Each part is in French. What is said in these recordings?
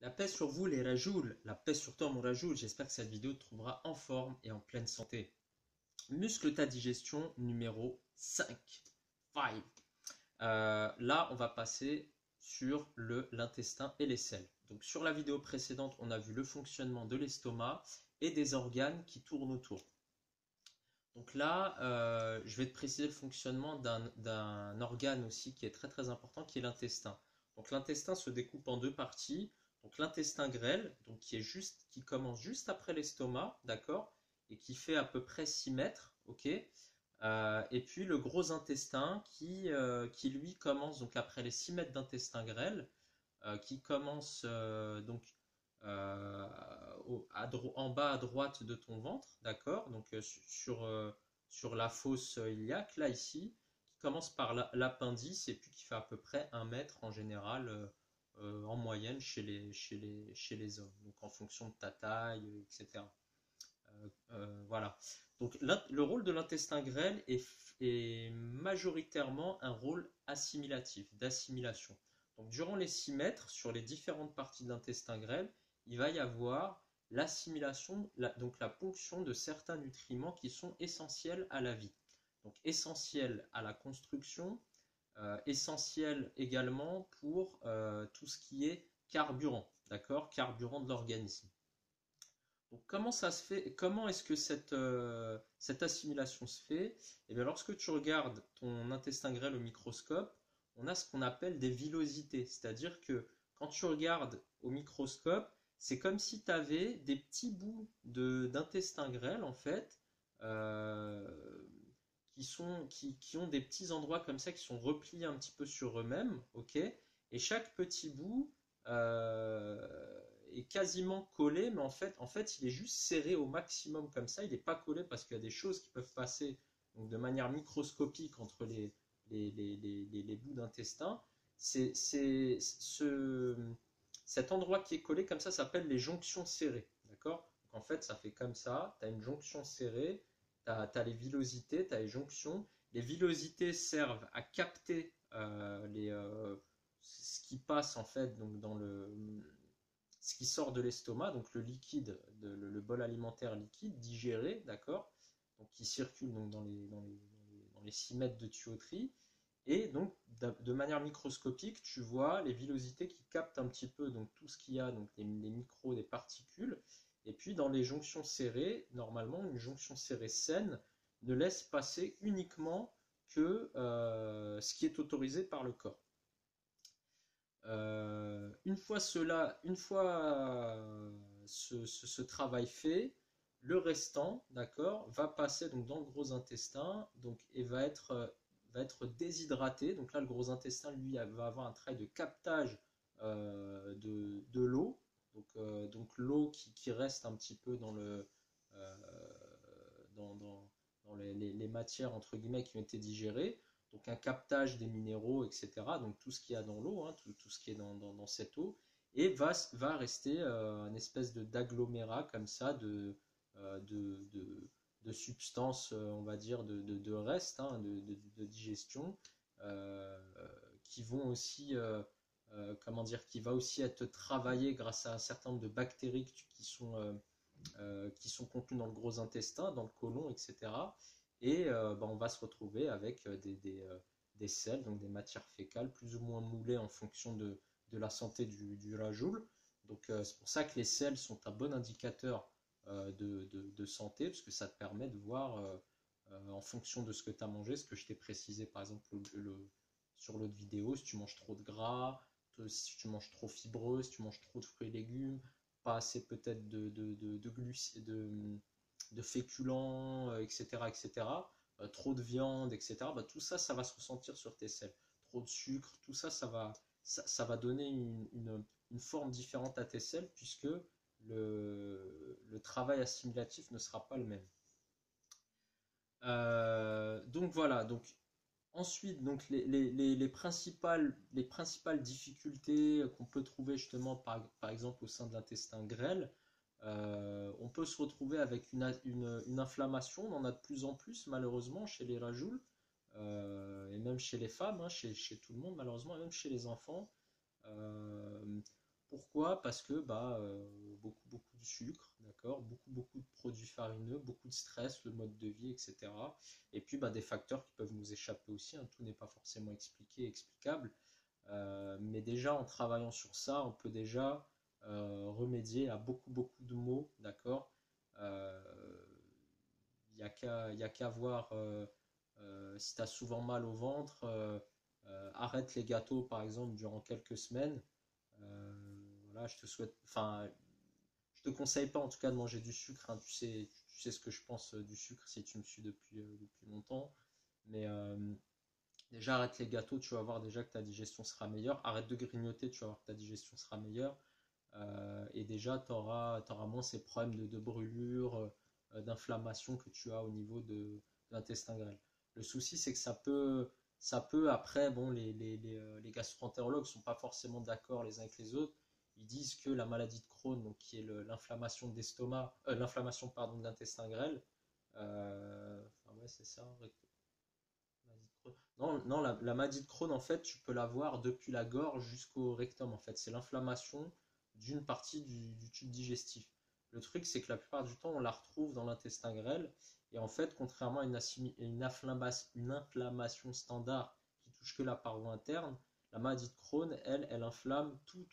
La paix sur vous les Rajoul, la paix sur toi mon Rajoul, j'espère que cette vidéo te trouvera en forme et en pleine santé. Muscle ta digestion numéro 5. 5. Là, on va passer sur l'intestin et les selles. Donc sur la vidéo précédente, on a vu le fonctionnement de l'estomac et des organes qui tournent autour. Donc là, je vais te préciser le fonctionnement d'un organe aussi qui est très très important, qui est l'intestin. Donc l'intestin se découpe en deux parties. Donc l'intestin grêle, donc qui commence juste après l'estomac, d'accord, et qui fait à peu près 6 mètres, ok. Et puis le gros intestin qui lui commence donc après les 6 mètres d'intestin grêle, qui commence euh, en bas à droite de ton ventre, d'accord? Donc sur la fosse iliaque, là ici, qui commence par l'appendice et puis qui fait à peu près 1 mètre en général, en moyenne chez les hommes, donc en fonction de ta taille, etc. Voilà. Donc le rôle de l'intestin grêle est majoritairement un rôle assimilatif, d'assimilation. Donc durant les 6 mètres, sur les différentes parties de l'intestin grêle, il va y avoir l'assimilation, donc la ponction de certains nutriments qui sont essentiels à la vie. Donc essentiels à la construction, essentiels également pour tout ce qui est carburant, d'accord? Carburant de l'organisme. Donc comment ça se fait, comment est-ce que cette assimilation se fait? Eh bien, lorsque tu regardes ton intestin grêle au microscope, on a ce qu'on appelle des villosités. C'est-à-dire que quand tu regardes au microscope, c'est comme si tu avais des petits bouts d'intestin grêle, en fait, euh, qui ont des petits endroits comme ça, qui sont repliés un petit peu sur eux-mêmes, ok? Et chaque petit bout est quasiment collé, mais en fait, il est juste serré au maximum comme ça. Il n'est pas collé parce qu'il y a des choses qui peuvent passer donc, de manière microscopique entre les bouts d'intestin. Cet endroit qui est collé comme ça s'appelle les jonctions serrées. D'accord? Donc en fait, ça fait comme ça. Tu as une jonction serrée, tu as les villosités, tu as les jonctions. Les villosités servent à capter ce qui passe en fait donc ce qui sort de l'estomac, donc le liquide, le bol alimentaire liquide digéré, d'accord, donc qui circule donc dans les 6 mètres de tuyauterie. Et donc, de manière microscopique, tu vois les villosités qui captent un petit peu donc, tout ce qu'il y a, donc les micros, des particules. Et puis, dans les jonctions serrées, normalement, une jonction serrée saine ne laisse passer uniquement que ce qui est autorisé par le corps. Une fois ce travail fait, le restant, d'accord, va passer donc dans le gros intestin, donc et va être déshydraté. Donc là, le gros intestin, lui, va avoir un travail de captage de l'eau, donc l'eau qui reste un petit peu euh, dans les matières entre guillemets qui ont été digérées, donc un captage des minéraux, etc. Donc tout ce qu'il y a dans l'eau, hein, tout ce qui est dans cette eau, et va rester une espèce d'agglomérat comme ça euh, de, de, de substances, on va dire, de restes, hein, de digestion, euh, qui vont aussi, comment dire, qui va aussi être travaillé grâce à un certain nombre de bactéries qui sont contenus dans le gros intestin, dans le côlon, etc. Et bah, on va se retrouver avec des selles, donc des matières fécales, plus ou moins moulées en fonction de la santé du rajoul. Donc c'est pour ça que les selles sont un bon indicateur de santé, parce que ça te permet de voir en fonction de ce que tu as mangé, ce que je t'ai précisé par exemple sur l'autre vidéo, si tu manges trop de gras, si tu manges trop fibreux, si tu manges trop de fruits et légumes, pas assez peut-être de féculents, etc., etc., trop de viande, etc., bah, tout ça, ça va se ressentir sur tes selles. Trop de sucre, tout ça, ça va donner une forme différente à tes selles puisque le travail assimilatif ne sera pas le même. Donc voilà, donc ensuite, donc les principales difficultés qu'on peut trouver justement par exemple au sein de l'intestin grêle, on peut se retrouver avec une inflammation, on en a de plus en plus malheureusement chez les rajouls, et même chez les femmes, hein, chez tout le monde malheureusement, et même chez les enfants. Euh, Pourquoi? Parce que beaucoup de sucre, d'accord, beaucoup de produits farineux, beaucoup de stress, le mode de vie, etc. Et puis des facteurs qui peuvent nous échapper aussi, hein. Tout n'est pas forcément expliqué, explicable. Mais déjà en travaillant sur ça, on peut déjà remédier à beaucoup de maux, d'accord? Euh, il y a qu'à voir si tu as souvent mal au ventre, arrête les gâteaux par exemple durant quelques semaines. Voilà, je te souhaite, enfin, je te conseille pas en tout cas de manger du sucre, hein. Tu sais ce que je pense du sucre si tu me suis depuis longtemps. Mais déjà, arrête les gâteaux, tu vas voir déjà que ta digestion sera meilleure. Arrête de grignoter, tu vas voir que ta digestion sera meilleure. Et déjà, tu auras moins ces problèmes de brûlure, d'inflammation que tu as au niveau de l'intestin grêle. Le souci, c'est que ça peut après, bon, les gastro-entérologues ne sont pas forcément d'accord les uns avec les autres. Ils disent que la maladie de Crohn, donc qui est l'inflammation d'estomac, l'inflammation pardon de l'intestin grêle, enfin ouais, c'est ça, maladie de Crohn. Non, non, la maladie de Crohn, en fait, tu peux l'avoir depuis la gorge jusqu'au rectum, en fait. C'est l'inflammation d'une partie du tube digestif. Le truc, c'est que la plupart du temps, on la retrouve dans l'intestin grêle. Et en fait, contrairement à une inflammation standard qui touche que la paroi interne, la maladie de Crohn, elle inflamme tout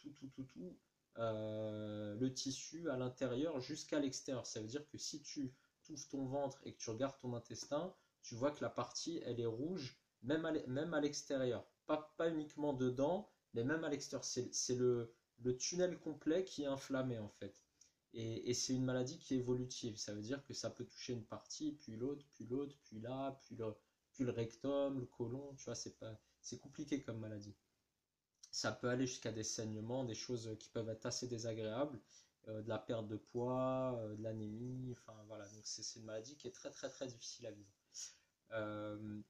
le tissu à l'intérieur jusqu'à l'extérieur. Ça veut dire que si tu ouvres ton ventre et que tu regardes ton intestin, tu vois que la partie, elle est rouge, même à l'extérieur. Pas uniquement dedans, mais même à l'extérieur. C'est le tunnel complet qui est inflammé, en fait. Et c'est une maladie qui est évolutive. Ça veut dire que ça peut toucher une partie, puis l'autre, puis l'autre, puis là, puis le rectum, le côlon. Tu vois, c'est compliqué comme maladie. Ça peut aller jusqu'à des saignements, des choses qui peuvent être assez désagréables, de la perte de poids, de l'anémie. Enfin, voilà. Donc, c'est une maladie qui est très difficile à vivre. Euh,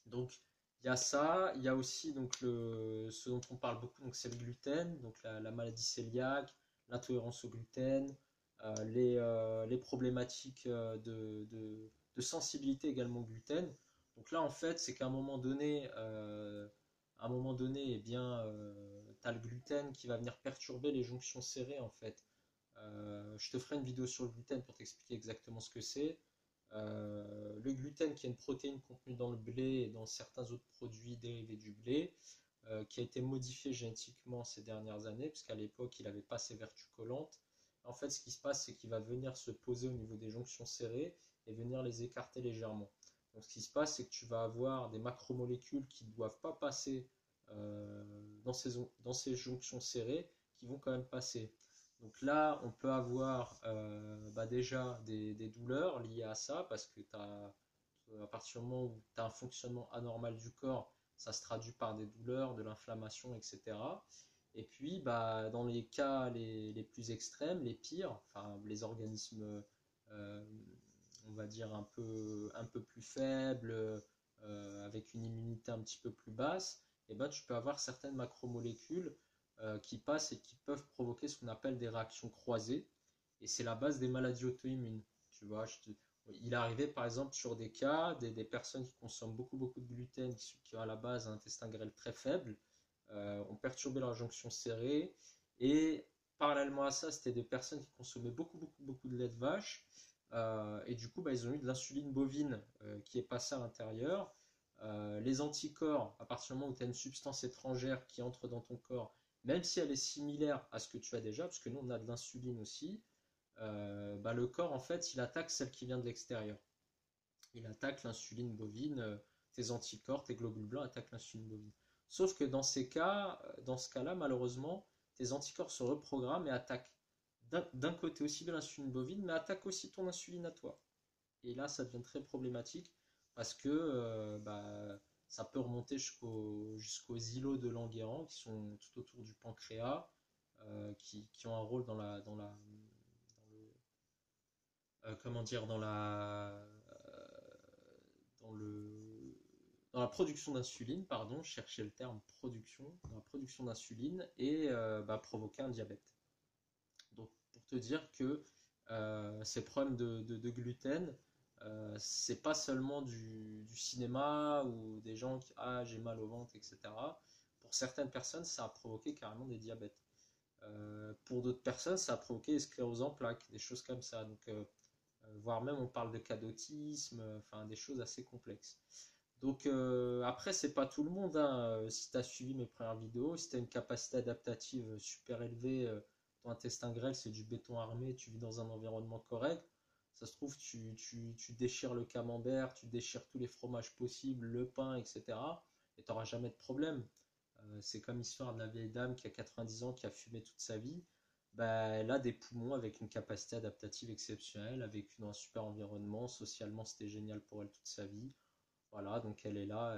donc il y a ça, il y a aussi ce dont on parle beaucoup, donc c'est le gluten, donc la maladie cœliaque, l'intolérance au gluten, les problématiques de sensibilité également au gluten. Donc là en fait c'est qu'à un moment donné, eh bien, tu as le gluten qui va venir perturber les jonctions serrées en fait. Je te ferai une vidéo sur le gluten pour t'expliquer exactement ce que c'est. Le gluten, qui est une protéine contenue dans le blé et dans certains autres produits dérivés du blé, qui a été modifié génétiquement ces dernières années, puisqu'à l'époque, il n'avait pas ses vertus collantes. En fait, ce qui se passe, c'est qu'il va venir se poser au niveau des jonctions serrées et venir les écarter légèrement. Donc, ce qui se passe, c'est que tu vas avoir des macromolécules qui ne doivent pas passer dans ces jonctions serrées, qui vont quand même passer. Donc là, on peut avoir déjà des douleurs liées à ça, parce que à partir du moment où tu as un fonctionnement anormal du corps, ça se traduit par des douleurs, de l'inflammation, etc. Et puis, dans les cas les plus extrêmes, les pires, enfin, les organismes, euh, on va dire, un peu plus faibles, avec une immunité un petit peu plus basse, et tu peux avoir certaines macromolécules qui passent et qui peuvent provoquer ce qu'on appelle des réactions croisées. Et c'est la base des maladies auto-immunes. Tu vois, il est arrivé par exemple sur des cas, des personnes qui consomment beaucoup de gluten, qui ont à la base un intestin grêle très faible, ont perturbé leur jonction serrée. Et parallèlement à ça, c'était des personnes qui consommaient beaucoup de lait de vache. Et du coup, ils ont eu de l'insuline bovine qui est passée à l'intérieur. Les anticorps, à partir du moment où tu as une substance étrangère qui entre dans ton corps, même si elle est similaire à ce que tu as déjà, parce que nous on a de l'insuline aussi, le corps en fait il attaque celle qui vient de l'extérieur. Il attaque l'insuline bovine, tes anticorps, tes globules blancs attaquent l'insuline bovine. Sauf que dans ce cas-là, malheureusement, tes anticorps se reprogramment et attaquent d'un côté aussi de l'insuline bovine, mais attaquent aussi ton insuline à toi. Et là, ça devient très problématique parce que ça peut remonter jusqu'aux îlots de Langerhans qui sont tout autour du pancréas, qui ont un rôle comment dire, dans le, dans la production d'insuline, pardon, je cherchais le terme production, dans la production d'insuline et provoquer un diabète. Donc, pour te dire que ces problèmes de gluten, c'est pas seulement du cinéma ou des gens qui j'ai mal au ventre, etc. Pour certaines personnes, ça a provoqué carrément des diabètes. pour d'autres personnes, ça a provoqué sclérose en plaques, des choses comme ça. Donc, voire même on parle de cas d'autisme, enfin des choses assez complexes. Donc après, c'est pas tout le monde, hein. Si tu as suivi mes premières vidéos, si tu as une capacité adaptative super élevée, ton intestin grêle, c'est du béton armé, tu vis dans un environnement correct, ça se trouve, tu déchires le camembert, tu déchires tous les fromages possibles, le pain, etc. Et tu n'auras jamais de problème. C'est comme l'histoire de la vieille dame qui a 90 ans, qui a fumé toute sa vie. Bah, elle a des poumons avec une capacité adaptative exceptionnelle, avec un super environnement. Socialement, c'était génial pour elle toute sa vie. Voilà, donc elle est là.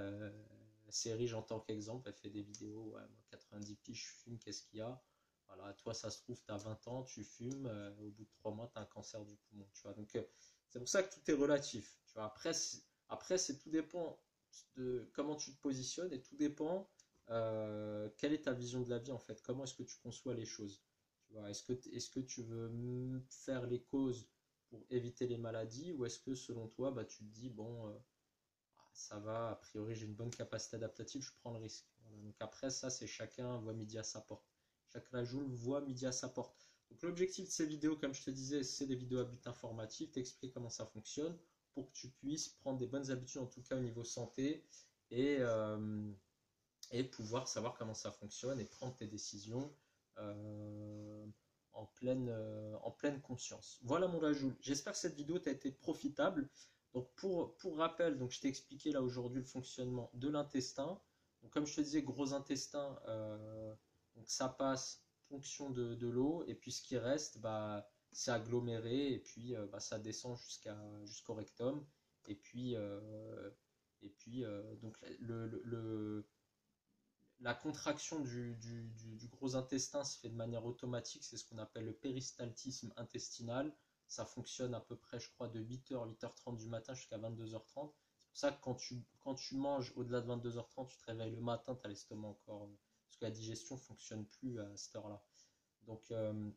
C'est riche en tant qu'exemple. Elle fait des vidéos. Ouais, moi, 90 piges, je fume, qu'est-ce qu'il y a? Voilà, toi, ça se trouve, tu as 20 ans, tu fumes. Au bout de 3 mois, tu as un cancer du poumon. Tu vois, donc c'est pour ça que tout est relatif. Tu vois, après, c'est tout dépend de comment tu te positionnes et tout dépend quelle est ta vision de la vie en fait. Comment est-ce que tu conçois les choses? Tu vois, est-ce que tu veux faire les causes pour éviter les maladies ou est-ce que selon toi, bah, tu te dis, bon, ça va, a priori j'ai une bonne capacité adaptative, je prends le risque. Voilà. Donc après, ça c'est chacun voit midi à sa porte. Chacun joue voit midi à sa porte. Donc l'objectif de ces vidéos, comme je te disais, c'est des vidéos à but informatif, t'expliquer comment ça fonctionne pour que tu puisses prendre des bonnes habitudes, en tout cas au niveau santé, et, euh, et pouvoir savoir comment ça fonctionne et prendre tes décisions euh, en pleine conscience. Voilà mon Rajoul. J'espère que cette vidéo t'a été profitable. Donc pour rappel, donc je t'ai expliqué là aujourd'hui le fonctionnement de l'intestin. Donc comme je te disais, gros intestin, donc ça passe fonction de l'eau et puis ce qui reste, bah, c'est aggloméré et puis bah, ça descend jusqu'au rectum. Et puis, donc la contraction du gros intestin se fait de manière automatique, c'est ce qu'on appelle le péristaltisme intestinal. Ça fonctionne à peu près, je crois, de 8h, 8h30 du matin jusqu'à 22h30. C'est pour ça que quand tu manges au-delà de 22h30, tu te réveilles le matin, tu as l'estomac encore, parce que la digestion ne fonctionne plus à cette heure-là. Donc, euh,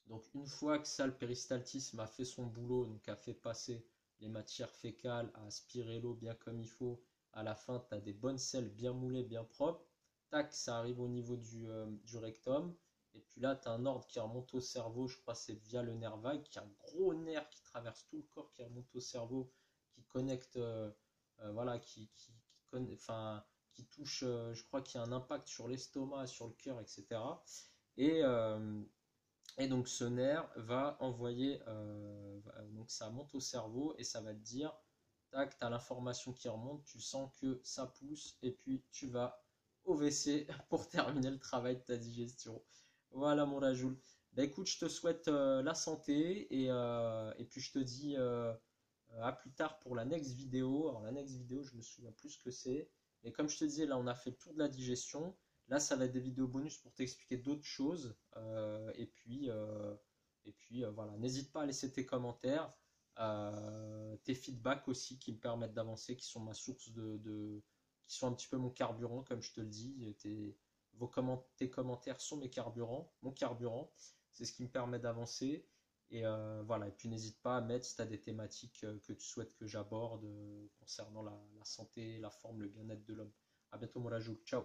donc une fois que ça, le péristaltisme a fait son boulot, donc a fait passer les matières fécales, a aspiré l'eau bien comme il faut, à la fin, tu as des bonnes selles bien moulées, bien propres. Tac, ça arrive au niveau du rectum. Et puis là, tu as un ordre qui remonte au cerveau, je crois que c'est via le nerf vague, qui est un gros nerf qui traverse tout le corps, qui remonte au cerveau, qui connecte, voilà, enfin, qui touche, je crois qu'il y a un impact sur l'estomac, sur le cœur, etc. Et, euh, et donc ce nerf va envoyer, donc ça monte au cerveau et ça va te dire, tac, tu as l'information qui remonte, tu sens que ça pousse et puis tu vas au WC pour terminer le travail de ta digestion. Voilà mon Rajoul. Bah écoute, je te souhaite la santé et puis je te dis à plus tard pour la next vidéo. Alors la next vidéo, je me souviens plus ce que c'est. Mais comme je te disais, là on a fait le tour de la digestion. Là, ça va être des vidéos bonus pour t'expliquer d'autres choses. Voilà, n'hésite pas à laisser tes commentaires, tes feedbacks aussi qui me permettent d'avancer, qui sont ma source qui sont un petit peu mon carburant, comme je te le dis. Tes commentaires sont mes carburants, mon carburant. C'est ce qui me permet d'avancer. Voilà, et puis n'hésite pas à mettre si tu as des thématiques que tu souhaites que j'aborde concernant la santé, la forme, le bien-être de l'homme. À bientôt, mon Rajou. Ciao.